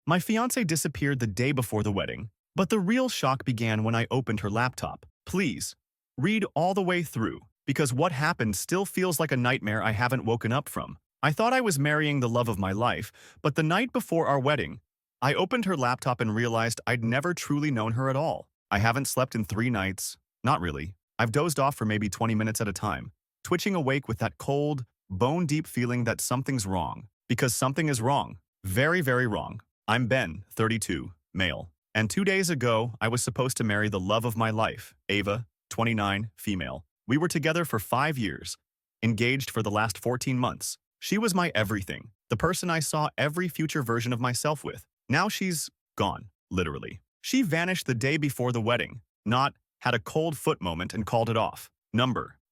My fiance disappeared the day before the wedding, but the real shock began when I opened her laptop. Please, read all the way through, because what happened still feels like a nightmare I haven't woken up from. I thought I was marrying the love of my life, but the night before our wedding, I opened her laptop and realized I'd never truly known her at all. I haven't slept in 3 nights. Not really. I've dozed off for maybe 20 minutes at a time, twitching awake with that cold, bone-deep feeling that something's wrong. Because something is wrong. Very, very wrong. I'm Ben, 32, male. And 2 days ago, I was supposed to marry the love of my life, Ava, 29, female. We were together for 5 years, engaged for the last 14 months. She was my everything, the person I saw every future version of myself with. Now she's gone, literally. She vanished the day before the wedding, not had a cold foot moment and called it off.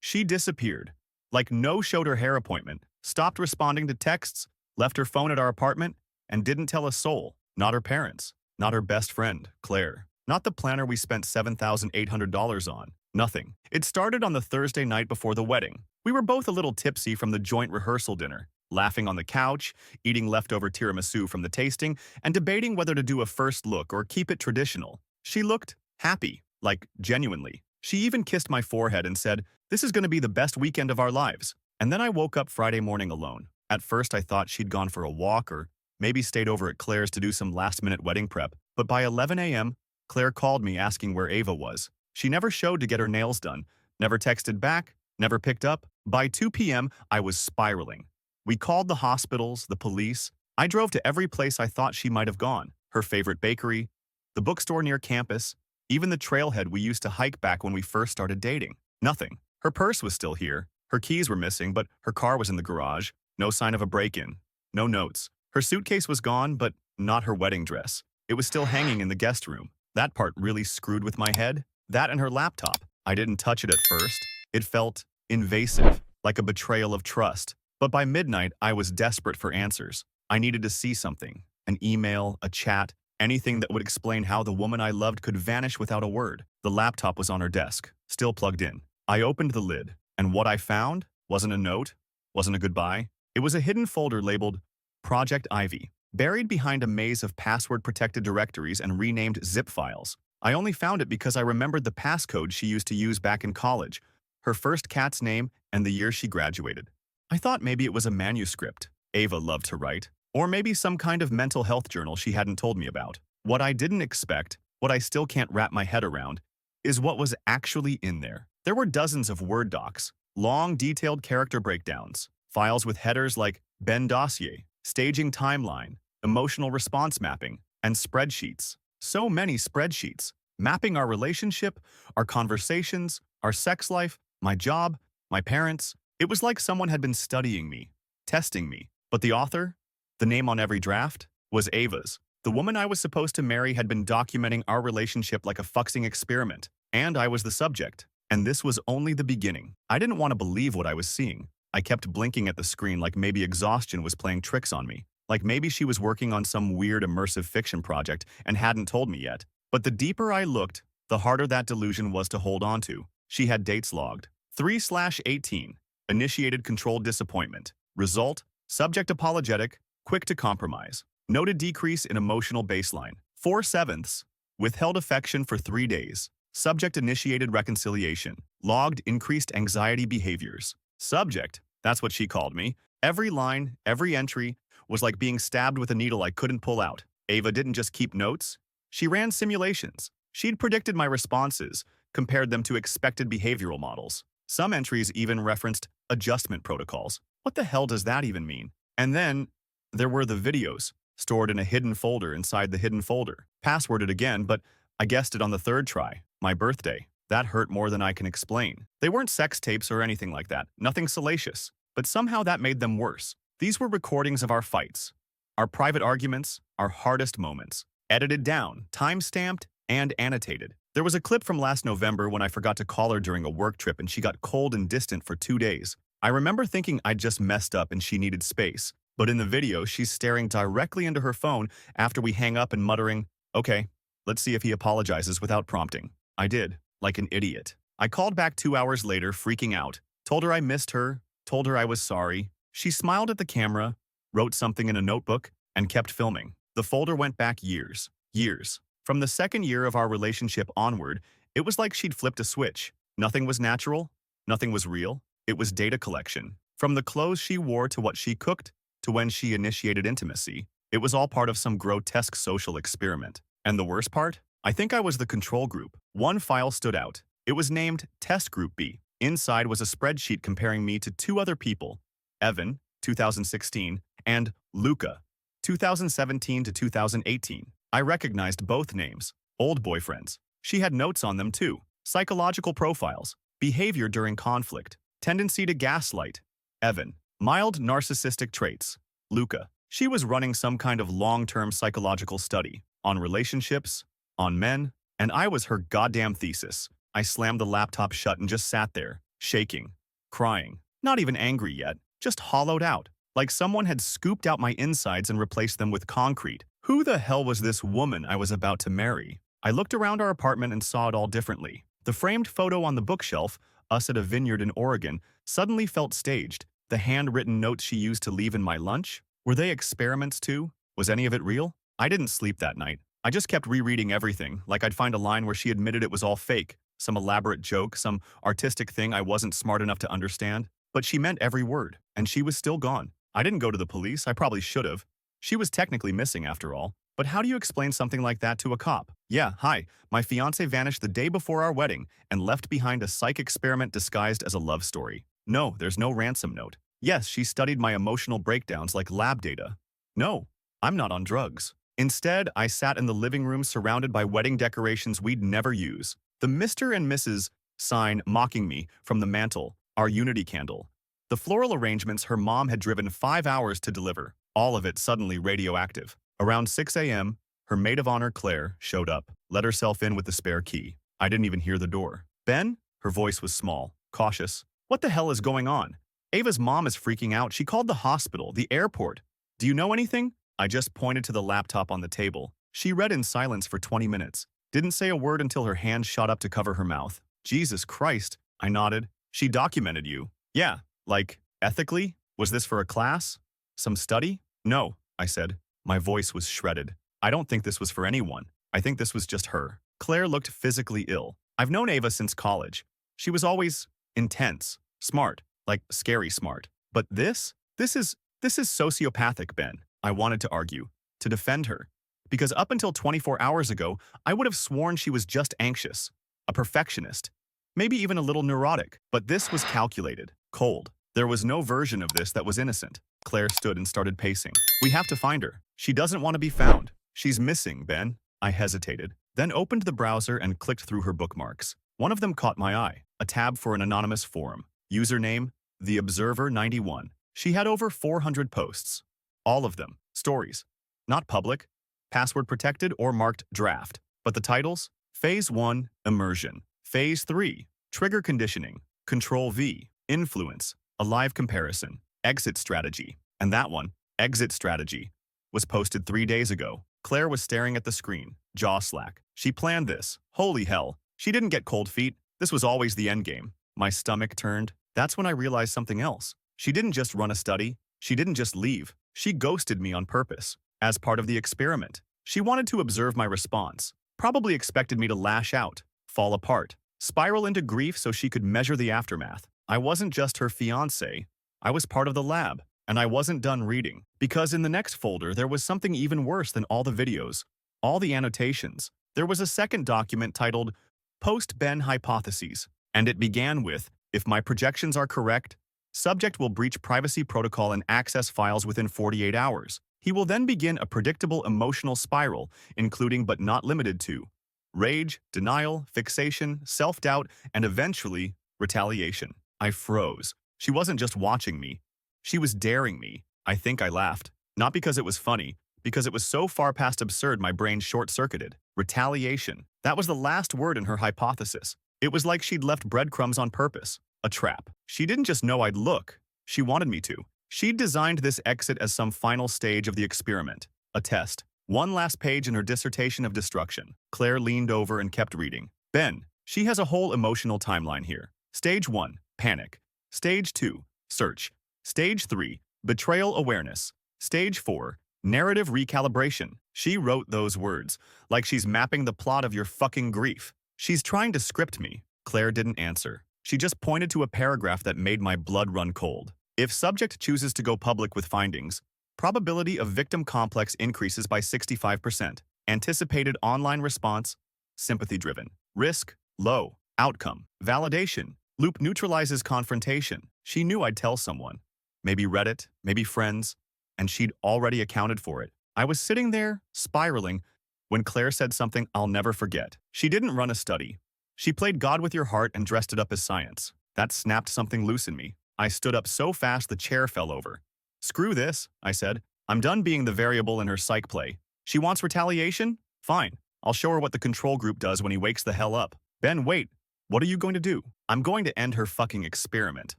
She disappeared. Like no-showed her hair appointment, stopped responding to texts, left her phone at our apartment, and didn't tell a soul. Not her parents, not her best friend, Claire, not the planner we spent $7,800 on. Nothing. It started on the Thursday night before the wedding. We were both a little tipsy from the joint rehearsal dinner, laughing on the couch, eating leftover tiramisu from the tasting, and debating whether to do a first look or keep it traditional. She looked happy, like genuinely. She even kissed my forehead and said, "This is going to be the best weekend of our lives." And then I woke up Friday morning alone. At first I thought she'd gone for a walk or maybe stayed over at Claire's to do some last-minute wedding prep. But by 11 a.m., Claire called me asking where Ava was. She never showed to get her nails done, never texted back, never picked up. By 2 p.m., I was spiraling. We called the hospitals, the police. I drove to every place I thought she might have gone. Her favorite bakery, the bookstore near campus, even the trailhead we used to hike back when we first started dating. Nothing. Her purse was still here. Her keys were missing, but her car was in the garage. No sign of a break-in. No notes. Her suitcase was gone, but not her wedding dress. It was still hanging in the guest room. That part really screwed with my head. That and her laptop. I didn't touch it at first. It felt invasive, like a betrayal of trust. But by midnight, I was desperate for answers. I needed to see something. An email, a chat, anything that would explain how the woman I loved could vanish without a word. The laptop was on her desk, still plugged in. I opened the lid, and what I found wasn't a note, wasn't a goodbye. It was a hidden folder labeled Project Ivy, buried behind a maze of password-protected directories and renamed zip files. I only found it because I remembered the passcode she used to use back in college, her first cat's name, and the year she graduated. I thought maybe it was a manuscript Ava loved to write, or maybe some kind of mental health journal she hadn't told me about. What I didn't expect, what I still can't wrap my head around, is what was actually in there. There were dozens of Word docs, long, detailed character breakdowns, files with headers like Ben Dossier, staging timeline, emotional response mapping, and spreadsheets. So many spreadsheets, mapping our relationship, our conversations, our sex life, my job, my parents. It was like someone had been studying me, testing me. But the author, the name on every draft, was Ava's. The woman I was supposed to marry had been documenting our relationship like a fuxing experiment, and I was the subject. And this was only the beginning. I didn't want to believe what I was seeing. I kept blinking at the screen like maybe exhaustion was playing tricks on me. Like maybe she was working on some weird immersive fiction project and hadn't told me yet. But the deeper I looked, the harder that delusion was to hold on to. She had dates logged. 3/18. Initiated controlled disappointment. Result, subject apologetic, quick to compromise. Noted decrease in emotional baseline. 4/7. Withheld affection for 3 days. Subject initiated reconciliation. Logged increased anxiety behaviors. Subject, that's what she called me. Every line, every entry, was like being stabbed with a needle I couldn't pull out. Ava didn't just keep notes. She ran simulations. She'd predicted my responses, compared them to expected behavioral models. Some entries even referenced adjustment protocols. What the hell does that even mean? And then there were the videos, stored in a hidden folder inside the hidden folder. Passworded again, but I guessed it on the third try. My birthday. That hurt more than I can explain. They weren't sex tapes or anything like that, nothing salacious. But somehow that made them worse. These were recordings of our fights, our private arguments, our hardest moments. Edited down, time-stamped, and annotated. There was a clip from last November when I forgot to call her during a work trip and she got cold and distant for 2 days. I remember thinking I'd just messed up and she needed space. But in the video, she's staring directly into her phone after we hang up and muttering, "Okay, let's see if he apologizes," without prompting. I did, like an idiot. I called back 2 hours later, freaking out. Told her I missed her, told her I was sorry. She smiled at the camera, wrote something in a notebook, and kept filming. The folder went back years, years. From the second year of our relationship onward, it was like she'd flipped a switch. Nothing was natural. Nothing was real. It was data collection. From the clothes she wore to what she cooked to when she initiated intimacy, it was all part of some grotesque social experiment. And the worst part? I think I was the control group. One file stood out. It was named Test Group B. Inside was a spreadsheet comparing me to two other people, Evan, 2016, and Luca, 2017 to 2018. I recognized both names, old boyfriends. She had notes on them too. Psychological profiles, behavior during conflict, tendency to gaslight. Evan, mild narcissistic traits. Luca, she was running some kind of long-term psychological study on relationships, on men, and I was her goddamn thesis. I slammed the laptop shut and just sat there, shaking, crying. Not even angry yet, just hollowed out, like someone had scooped out my insides and replaced them with concrete. Who the hell was this woman I was about to marry? I looked around our apartment and saw it all differently. The framed photo on the bookshelf, us at a vineyard in Oregon, suddenly felt staged. The handwritten notes she used to leave in my lunch? Were they experiments too? Was any of it real? I didn't sleep that night. I just kept rereading everything, like I'd find a line where she admitted it was all fake, some elaborate joke, some artistic thing I wasn't smart enough to understand. But she meant every word, and she was still gone. I didn't go to the police, I probably should have. She was technically missing after all. But how do you explain something like that to a cop? Yeah, hi, my fiance vanished the day before our wedding and left behind a psych experiment disguised as a love story. No, there's no ransom note. Yes, she studied my emotional breakdowns like lab data. No, I'm not on drugs. Instead, I sat in the living room surrounded by wedding decorations we'd never use. The Mr. and Mrs. sign mocking me from the mantle, our unity candle. The floral arrangements her mom had driven 5 hours to deliver, all of it suddenly radioactive. Around 6 a.m., her maid of honor, Claire, showed up, let herself in with the spare key. I didn't even hear the door. Ben? Her voice was small, cautious. What the hell is going on? Ava's mom is freaking out. She called the hospital, the airport. Do you know anything? I just pointed to the laptop on the table. She read in silence for 20 minutes. Didn't say a word until her hand shot up to cover her mouth. Jesus Christ, I nodded. She documented you. Yeah, like, ethically? Was this for a class? Some study? No, I said. My voice was shredded. I don't think this was for anyone. I think this was just her. Claire looked physically ill. I've known Ava since college. She was always intense, smart, like scary smart. But this is sociopathic, Ben. I wanted to argue, to defend her. Because up until 24 hours ago, I would have sworn she was just anxious, a perfectionist, maybe even a little neurotic. But this was calculated, cold. There was no version of this that was innocent. Claire stood and started pacing. We have to find her. She doesn't want to be found. She's missing, Ben. I hesitated, then opened the browser and clicked through her bookmarks. One of them caught my eye, a tab for an anonymous forum. Username, The Observer 91. She had over 400 posts. All of them, stories. Not public, password protected or marked draft. But the titles? Phase 1, Immersion. Phase 3, Trigger Conditioning. Control V, Influence. A live comparison. Exit Strategy. And that one, Exit Strategy, was posted 3 days ago. Claire was staring at the screen, jaw slack. She planned this. Holy hell. She didn't get cold feet. This was always the endgame. My stomach turned. That's when I realized something else. She didn't just run a study. She didn't just leave. She ghosted me on purpose. As part of the experiment. She wanted to observe my response. Probably expected me to lash out, fall apart, spiral into grief so she could measure the aftermath. I wasn't just her fiance. I was part of the lab. And I wasn't done reading. Because in the next folder, there was something even worse than all the videos. All the annotations. There was a second document titled Post-Ben Hypotheses. And it began with, if my projections are correct, subject will breach privacy protocol and access files within 48 hours. He will then begin a predictable emotional spiral, including but not limited to rage, denial, fixation, self-doubt, and eventually, retaliation. I froze. She wasn't just watching me. She was daring me. I think I laughed. Not because it was funny, because it was so far past absurd my brain short-circuited. Retaliation. That was the last word in her hypothesis. It was like she'd left breadcrumbs on purpose. A trap. She didn't just know I'd look. She wanted me to. She'd designed this exit as some final stage of the experiment. A test. One last page in her dissertation of destruction. Claire leaned over and kept reading. Ben, she has a whole emotional timeline here. Stage 1, panic. Stage 2, search. Stage 3, betrayal awareness. Stage 4, Narrative recalibration. She wrote those words, like she's mapping the plot of your fucking grief. She's trying to script me. Claire didn't answer. She just pointed to a paragraph that made my blood run cold. If subject chooses to go public with findings, probability of victim complex increases by 65%. Anticipated online response, sympathy-driven. Risk, low. Outcome, validation. Loop neutralizes confrontation. She knew I'd tell someone. Maybe Reddit, maybe friends, and she'd already accounted for it. I was sitting there, spiraling, when Claire said something I'll never forget. She didn't run a study. She played God with your heart and dressed it up as science. That snapped something loose in me. I stood up so fast the chair fell over. Screw this, I said. I'm done being the variable in her psych play. She wants retaliation? Fine. I'll show her what the control group does when he wakes the hell up. Ben, wait. What are you going to do? I'm going to end her fucking experiment.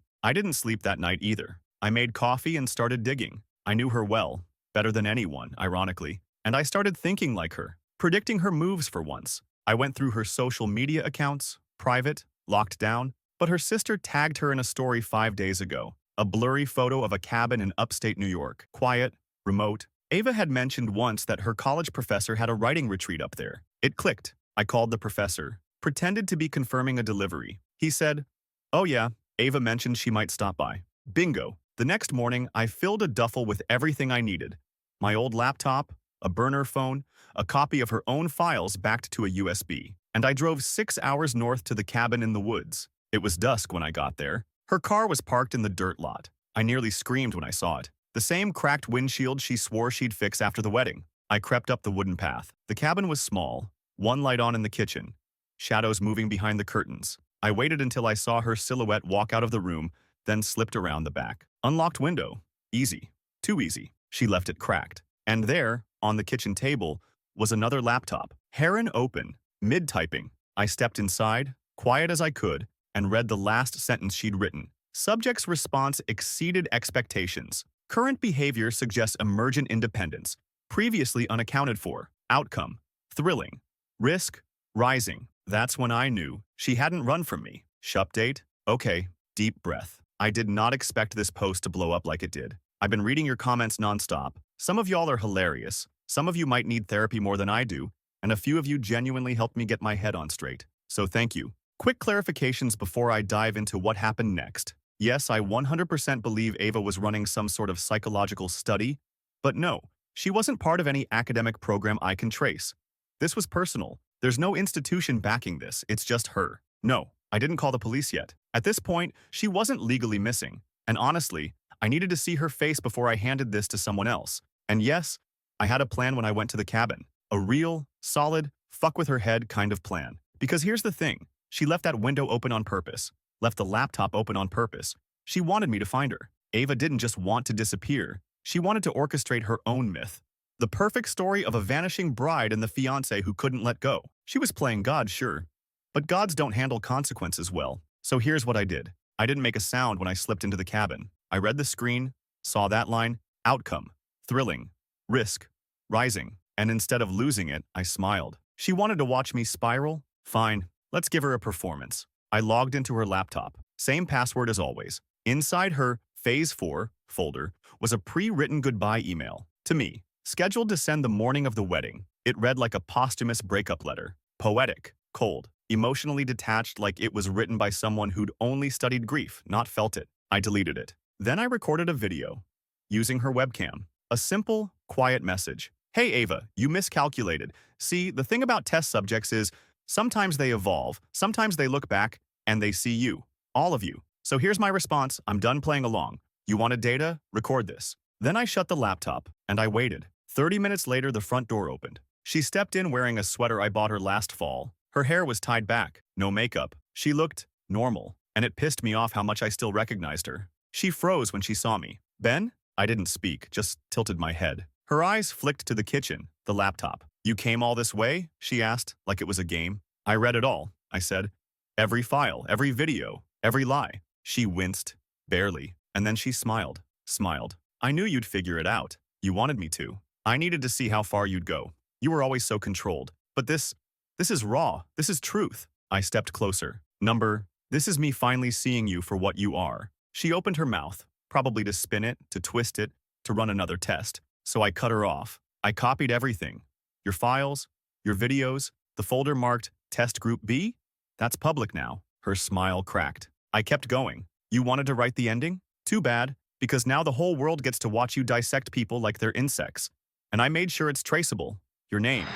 I didn't sleep that night either. I made coffee and started digging. I knew her well, better than anyone, ironically, and I started thinking like her, predicting her moves for once. I went through her social media accounts, private, locked down, but her sister tagged her in a story 5 days ago, a blurry photo of a cabin in upstate New York, quiet, remote. Ava had mentioned once that her college professor had a writing retreat up there. It clicked. I called the professor, pretended to be confirming a delivery. He said, "Oh yeah, Ava mentioned she might stop by." Bingo. The next morning, I filled a duffel with everything I needed. My old laptop, a burner phone, a copy of her own files backed to a USB, and I drove 6 hours north to the cabin in the woods. It was dusk when I got there. Her car was parked in the dirt lot. I nearly screamed when I saw it. The same cracked windshield she swore she'd fix after the wedding. I crept up the wooden path. The cabin was small, one light on in the kitchen, shadows moving behind the curtains. I waited until I saw her silhouette walk out of the room, then slipped around the back. Unlocked window. Easy. Too easy. She left it cracked. And there, on the kitchen table, was another laptop. Heron open. Mid-typing. I stepped inside, quiet as I could, and read the last sentence she'd written. Subject's response exceeded expectations. Current behavior suggests emergent independence. Previously unaccounted for. Outcome. Thrilling. Risk. Rising. That's when I knew she hadn't run from me. Shupdate. Okay. Deep breath. I did not expect this post to blow up like it did. I've been reading your comments nonstop. Some of y'all are hilarious. Some of you might need therapy more than I do, and a few of you genuinely helped me get my head on straight. So thank you. Quick clarifications before I dive into what happened next. Yes, I 100% believe Ava was running some sort of psychological study, but no, she wasn't part of any academic program I can trace. This was personal. There's no institution backing this, it's just her. No, I didn't call the police yet. At this point, she wasn't legally missing, and honestly, I needed to see her face before I handed this to someone else. And yes, I had a plan when I went to the cabin. A real, solid, fuck with her head kind of plan. Because here's the thing, she left that window open on purpose, left the laptop open on purpose. She wanted me to find her. Ava didn't just want to disappear, she wanted to orchestrate her own myth. The perfect story of a vanishing bride and the fiancé who couldn't let go. She was playing God, sure, but gods don't handle consequences well. So here's what I did. I didn't make a sound when I slipped into the cabin. I read the screen, saw that line, outcome, thrilling, risk, rising, and instead of losing it, I smiled. She wanted to watch me spiral? Fine, let's give her a performance. I logged into her laptop, same password as always. Inside her Phase 4 folder was a pre-written goodbye email to me, scheduled to send the morning of the wedding. It read like a posthumous breakup letter, poetic, cold, emotionally detached, like it was written by someone who'd only studied grief, not felt it. I deleted it. Then I recorded a video, using her webcam. A simple, quiet message. Hey Ava, you miscalculated. See, the thing about test subjects is, sometimes they evolve, sometimes they look back, and they see you. All of you. So here's my response, I'm done playing along. You wanted data? Record this. Then I shut the laptop, and I waited. 30 minutes later, the front door opened. She stepped in wearing a sweater I bought her last fall. Her hair was tied back, no makeup. She looked normal, and it pissed me off how much I still recognized her. She froze when she saw me. Ben? I didn't speak, just tilted my head. Her eyes flicked to the kitchen, the laptop. You came all this way? She asked, like it was a game. I read it all, I said. Every file, every video, every lie. She winced, barely, and then she smiled. I knew you'd figure it out. You wanted me to. I needed to see how far you'd go. You were always so controlled. But this is raw. This is truth. I stepped closer. This is me finally seeing you for what you are. She opened her mouth, probably to spin it, to twist it, to run another test. So I cut her off. I copied everything. Your files, your videos, the folder marked Test Group B? That's public now. Her smile cracked. I kept going. You wanted to write the ending? Too bad, because now the whole world gets to watch you dissect people like they're insects. And I made sure it's traceable. Your name,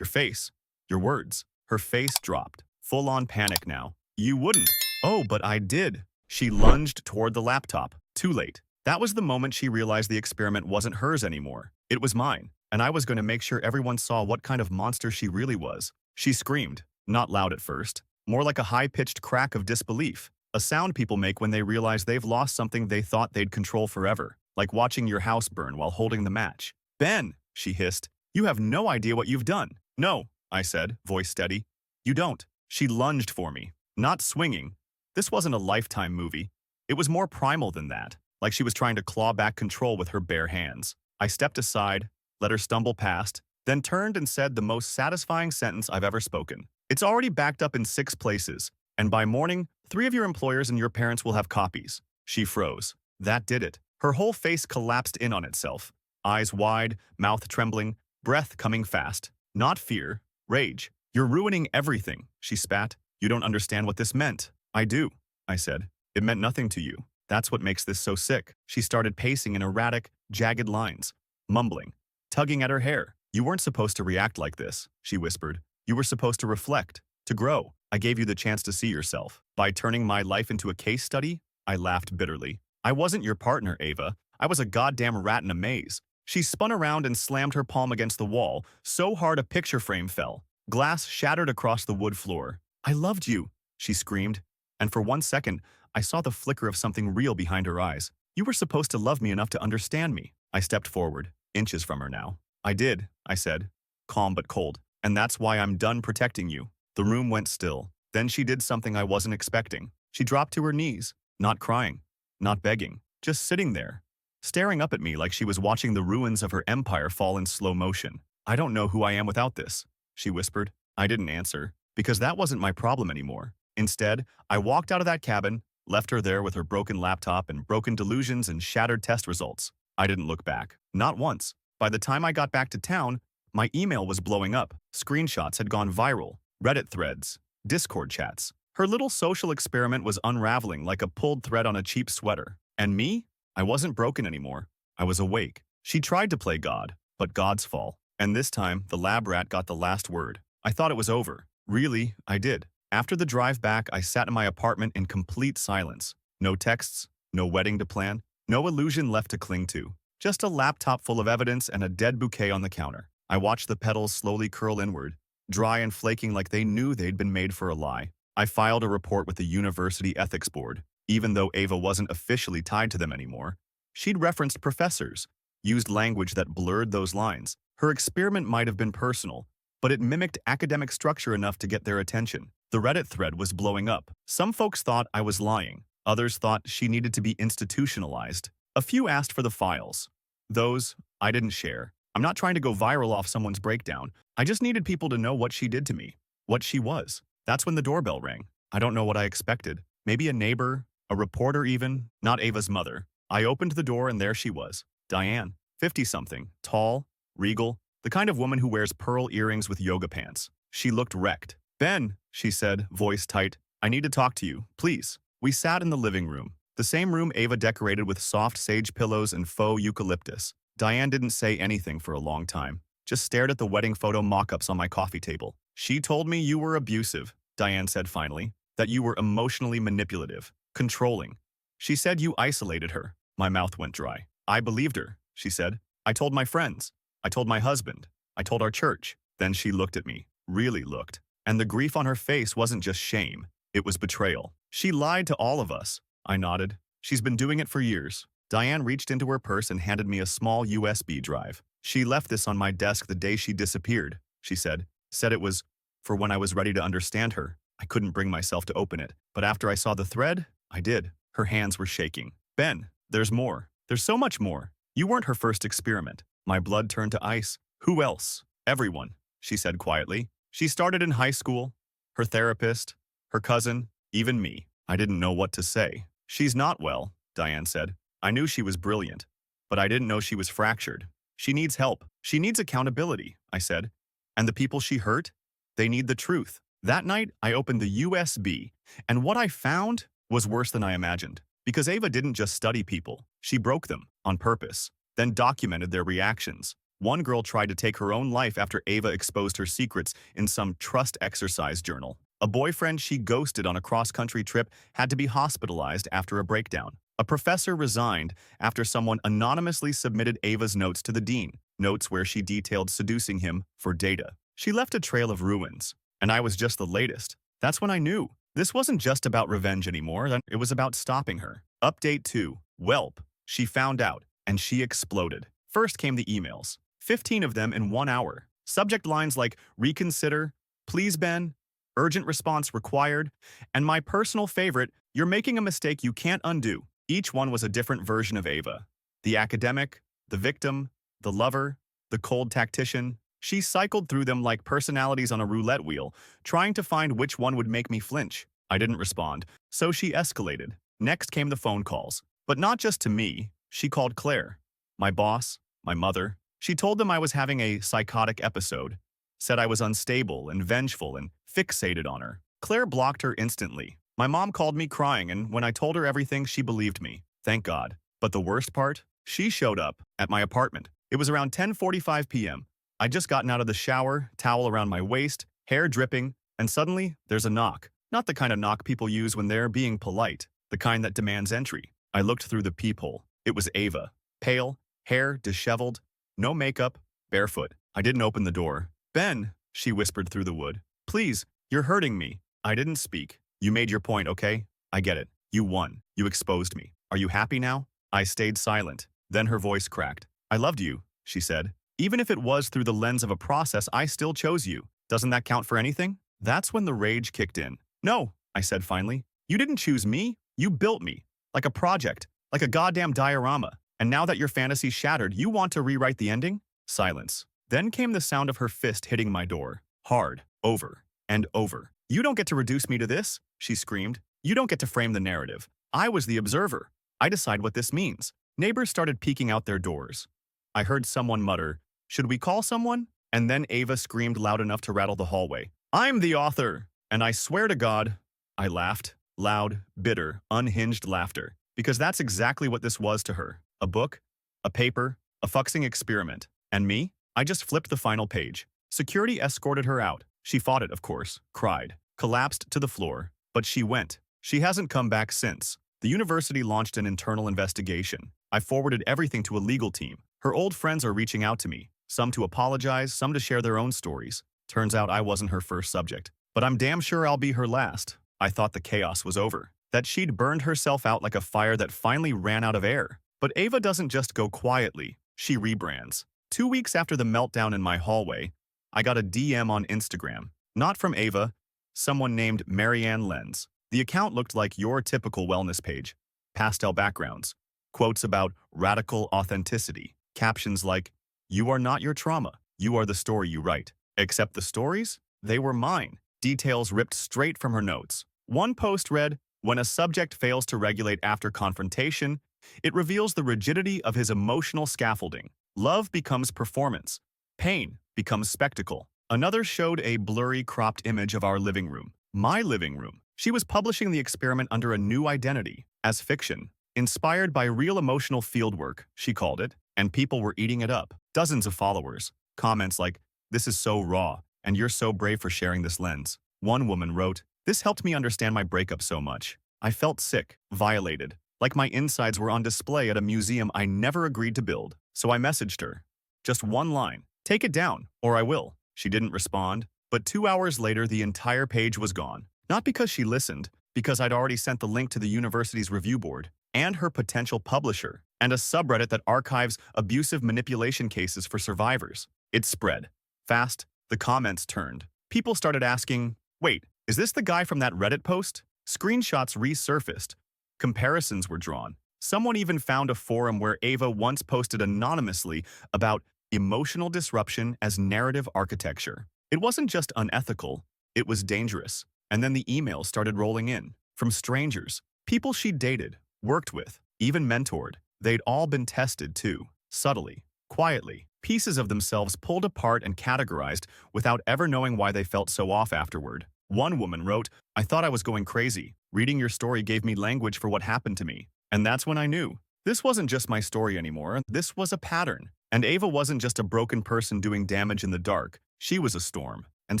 your face, your words. Her face dropped. Full-on panic now. You wouldn't. Oh, but I did. She lunged toward the laptop. Too late. That was the moment she realized the experiment wasn't hers anymore. It was mine, and I was going to make sure everyone saw what kind of monster she really was. She screamed, not loud at first, more like a high-pitched crack of disbelief, a sound people make when they realize they've lost something they thought they'd control forever, like watching your house burn while holding the match. Ben, she hissed, you have no idea what you've done. No, I said, voice steady. You don't. She lunged for me, not swinging. This wasn't a Lifetime movie. It was more primal than that, like she was trying to claw back control with her bare hands. I stepped aside, let her stumble past, then turned and said the most satisfying sentence I've ever spoken. It's already backed up in 6 places, and by morning, 3 of your employers and your parents will have copies. She froze. That did it. Her whole face collapsed in on itself. Eyes wide, mouth trembling, breath coming fast. Not fear, rage. You're ruining everything, she spat. You don't understand what this meant. I do, I said. It meant nothing to you. That's what makes this so sick. She started pacing in erratic, jagged lines, mumbling, tugging at her hair. You weren't supposed to react like this, she whispered. You were supposed to reflect, to grow. I gave you the chance to see yourself. By turning my life into a case study, I laughed bitterly. I wasn't your partner, Ava. I was a goddamn rat in a maze. She spun around and slammed her palm against the wall, so hard a picture frame fell. Glass shattered across the wood floor. I loved you, she screamed. And for 1 second, I saw the flicker of something real behind her eyes. You were supposed to love me enough to understand me. I stepped forward, inches from her now. I did, I said, calm but cold. And that's why I'm done protecting you. The room went still. Then she did something I wasn't expecting. She dropped to her knees, not crying, not begging, just sitting there, staring up at me like she was watching the ruins of her empire fall in slow motion. I don't know who I am without this, she whispered. I didn't answer, because that wasn't my problem anymore. Instead, I walked out of that cabin, left her there with her broken laptop and broken delusions and shattered test results. I didn't look back. Not once. By the time I got back to town, my email was blowing up. Screenshots had gone viral. Reddit threads. Discord chats. Her little social experiment was unraveling like a pulled thread on a cheap sweater. And me? I wasn't broken anymore. I was awake. She tried to play God, but God's fall. And this time, the lab rat got the last word. I thought it was over. Really, I did. After the drive back, I sat in my apartment in complete silence. No texts, no wedding to plan, no illusion left to cling to. Just a laptop full of evidence and a dead bouquet on the counter. I watched the petals slowly curl inward, dry and flaking like they knew they'd been made for a lie. I filed a report with the University Ethics Board. Even though Ava wasn't officially tied to them anymore, she'd referenced professors, used language that blurred those lines. Her experiment might have been personal, but it mimicked academic structure enough to get their attention. The Reddit thread was blowing up. Some folks thought I was lying. Others thought she needed to be institutionalized. A few asked for the files. Those, I didn't share. I'm not trying to go viral off someone's breakdown. I just needed people to know what she did to me, what she was. That's when the doorbell rang. I don't know what I expected. Maybe a neighbor, a reporter even, not Ava's mother. I opened the door and there she was. Diane, 50-something, tall, regal, the kind of woman who wears pearl earrings with yoga pants. She looked wrecked. Ben, she said, voice tight, I need to talk to you, please. We sat in the living room, the same room Ava decorated with soft sage pillows and faux eucalyptus. Diane didn't say anything for a long time, just stared at the wedding photo mock-ups on my coffee table. She told me you were abusive, Diane said finally, that you were emotionally manipulative, controlling. She said you isolated her. My mouth went dry. I believed her, she said. I told my friends. I told my husband. I told our church. Then she looked at me, really looked. And the grief on her face wasn't just shame, it was betrayal. She lied to all of us. I nodded. She's been doing it for years. Diane reached into her purse and handed me a small USB drive. She left this on my desk the day she disappeared, she said. Said it was for when I was ready to understand her. I couldn't bring myself to open it. But after I saw the thread, I did. Her hands were shaking. Ben, there's more. There's so much more. You weren't her first experiment. My blood turned to ice. Who else? Everyone, she said quietly. She started in high school. Her therapist, her cousin, even me. I didn't know what to say. She's not well, Diane said. I knew she was brilliant, but I didn't know she was fractured. She needs help. She needs accountability, I said. And the people she hurt? They need the truth. That night, I opened the USB, and what I found was worse than I imagined. Because Ava didn't just study people, she broke them on purpose, then documented their reactions. One girl tried to take her own life after Ava exposed her secrets in some trust exercise journal. A boyfriend she ghosted on a cross-country trip had to be hospitalized after a breakdown. A professor resigned after someone anonymously submitted Ava's notes to the dean, notes where she detailed seducing him for data. She left a trail of ruins, and I was just the latest. That's when I knew. This wasn't just about revenge anymore, it was about stopping her. Update 2. Welp. She found out, and she exploded. First came the emails. 15 of them in 1 hour. Subject lines like, reconsider, please Ben, urgent response required, and my personal favorite, you're making a mistake you can't undo. Each one was a different version of Ava. The academic, the victim, the lover, the cold tactician. She cycled through them like personalities on a roulette wheel, trying to find which one would make me flinch. I didn't respond, so she escalated. Next came the phone calls. But not just to me. She called Claire, my boss, my mother. She told them I was having a psychotic episode, said I was unstable and vengeful and fixated on her. Claire blocked her instantly. My mom called me crying, and when I told her everything, she believed me. Thank God. But the worst part? She showed up at my apartment. It was around 10:45 p.m. I'd just gotten out of the shower, towel around my waist, hair dripping, and suddenly there's a knock. Not the kind of knock people use when they're being polite, the kind that demands entry. I looked through the peephole. It was Ava. Pale, hair disheveled, no makeup, barefoot. I didn't open the door. Ben, she whispered through the wood. Please, you're hurting me. I didn't speak. You made your point, okay? I get it. You won. You exposed me. Are you happy now? I stayed silent. Then her voice cracked. I loved you, she said. Even if it was through the lens of a process, I still chose you. Doesn't that count for anything? That's when the rage kicked in. No, I said finally. You didn't choose me. You built me. Like a project. Like a goddamn diorama. And now that your fantasy's shattered, you want to rewrite the ending? Silence. Then came the sound of her fist hitting my door. Hard. Over. And over. You don't get to reduce me to this, she screamed. You don't get to frame the narrative. I was the observer. I decide what this means. Neighbors started peeking out their doors. I heard someone mutter, should we call someone? And then Ava screamed loud enough to rattle the hallway. I'm the author! And I swear to God, I laughed. Loud, bitter, unhinged laughter. Because that's exactly what this was to her. A book, a paper, a fuxing experiment. And me? I just flipped the final page. Security escorted her out. She fought it, of course, cried, collapsed to the floor. But she went. She hasn't come back since. The university launched an internal investigation. I forwarded everything to a legal team. Her old friends are reaching out to me. Some to apologize, some to share their own stories. Turns out I wasn't her first subject. But I'm damn sure I'll be her last. I thought the chaos was over. That she'd burned herself out like a fire that finally ran out of air. But Ava doesn't just go quietly. She rebrands. 2 weeks after the meltdown in my hallway, I got a DM on Instagram. Not from Ava, someone named Marianne Lenz. The account looked like your typical wellness page. Pastel backgrounds. Quotes about radical authenticity. Captions like, you are not your trauma. You are the story you write. Except the stories? They were mine. Details ripped straight from her notes. One post read, when a subject fails to regulate after confrontation, it reveals the rigidity of his emotional scaffolding. Love becomes performance. Pain becomes spectacle. Another showed a blurry, cropped image of our living room. My living room. She was publishing the experiment under a new identity, as fiction. Inspired by real emotional fieldwork, she called it, and people were eating it up. Dozens of followers. Comments like, this is so raw, and you're so brave for sharing this lens. One woman wrote, this helped me understand my breakup so much. I felt sick, violated, like my insides were on display at a museum I never agreed to build. So I messaged her. Just one line. Take it down, or I will. She didn't respond, but 2 hours later the entire page was gone. Not because she listened, because I'd already sent the link to the university's review board, and her potential publisher, and a subreddit that archives abusive manipulation cases for survivors. It spread. Fast, the comments turned. People started asking, wait, is this the guy from that Reddit post? Screenshots resurfaced. Comparisons were drawn. Someone even found a forum where Ava once posted anonymously about emotional disruption as narrative architecture. It wasn't just unethical, it was dangerous. And then the emails started rolling in. From strangers, people she'd dated, worked with, even mentored. They'd all been tested too, subtly, quietly. pieces of themselves pulled apart and categorized without ever knowing why they felt so off afterward. One woman wrote, "I thought I was going crazy. Reading your story gave me language for what happened to me. And that's when I knew. This wasn't just my story anymore. This was a pattern. And Ava wasn't just a broken person doing damage in the dark. She was a storm. And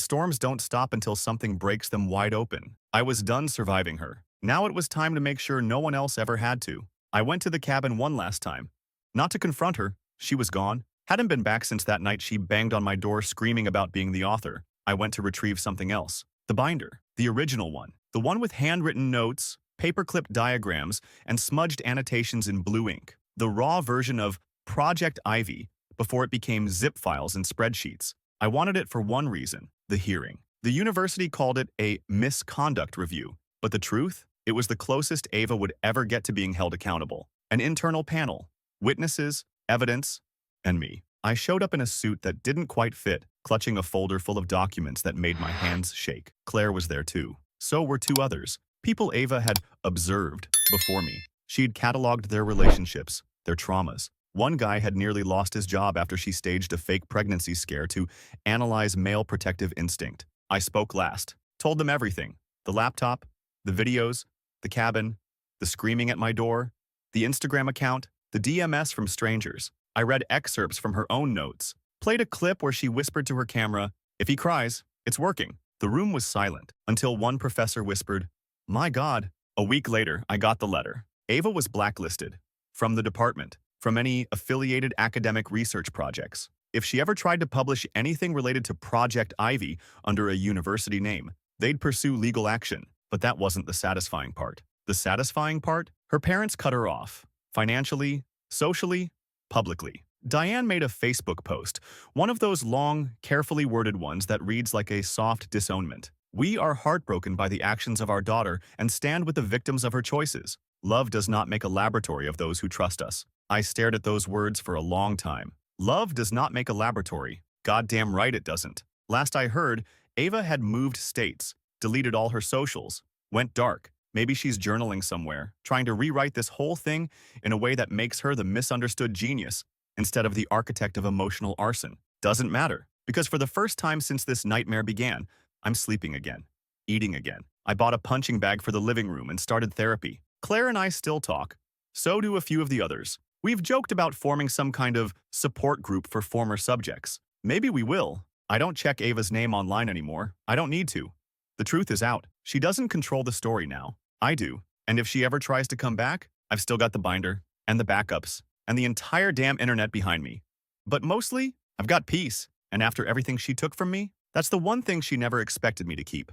storms don't stop until something breaks them wide open. I was done surviving her. Now it was time to make sure no one else ever had to. I went to the cabin one last time. Not to confront her. She was gone. Hadn't been back since that night she banged on my door screaming about being the author. I went to retrieve something else. The binder. The original one. The one with handwritten notes, paperclip diagrams, and smudged annotations in blue ink. The raw version of Project Ivy before it became zip files and spreadsheets. I wanted it for one reason, the hearing. The university called it a misconduct review, but the truth? It was the closest Ava would ever get to being held accountable. An internal panel, witnesses, evidence, and me. I showed up in a suit that didn't quite fit, clutching a folder full of documents that made my hands shake. Claire was there too. So were two others, people Ava had observed before me. She'd cataloged their relationships, their traumas. One guy had nearly lost his job after she staged a fake pregnancy scare to analyze male protective instinct. I spoke last, told them everything. The laptop, the videos, the cabin, the screaming at my door, the Instagram account, the DMS from strangers. I read excerpts from her own notes, played a clip where she whispered to her camera, "If he cries, it's working." The room was silent until one professor whispered, "My God." A week later, I got the letter. Ava was blacklisted from the department, from any affiliated academic research projects. If she ever tried to publish anything related to Project Ivy under a university name, they'd pursue legal action. But that wasn't the satisfying part. The satisfying part? Her parents cut her off. Financially, socially, publicly. Diane made a Facebook post, one of those long, carefully worded ones that reads like a soft disownment. "We are heartbroken by the actions of our daughter and stand with the victims of her choices. Love does not make a laboratory of those who trust us." I stared at those words for a long time. Love does not make a laboratory. Goddamn right it doesn't. Last I heard, Ava had moved states, deleted all her socials, went dark. Maybe she's journaling somewhere, trying to rewrite this whole thing in a way that makes her the misunderstood genius instead of the architect of emotional arson. Doesn't matter, because for the first time since this nightmare began, I'm sleeping again, eating again. I bought a punching bag for the living room and started therapy. Claire and I still talk. So do a few of the others. We've joked about forming some kind of support group for former subjects. Maybe we will. I don't check Ava's name online anymore. I don't need to. The truth is out. She doesn't control the story now. I do. And if she ever tries to come back, I've still got the binder, and the backups, and the entire damn internet behind me. But mostly, I've got peace. And after everything she took from me, that's the one thing she never expected me to keep.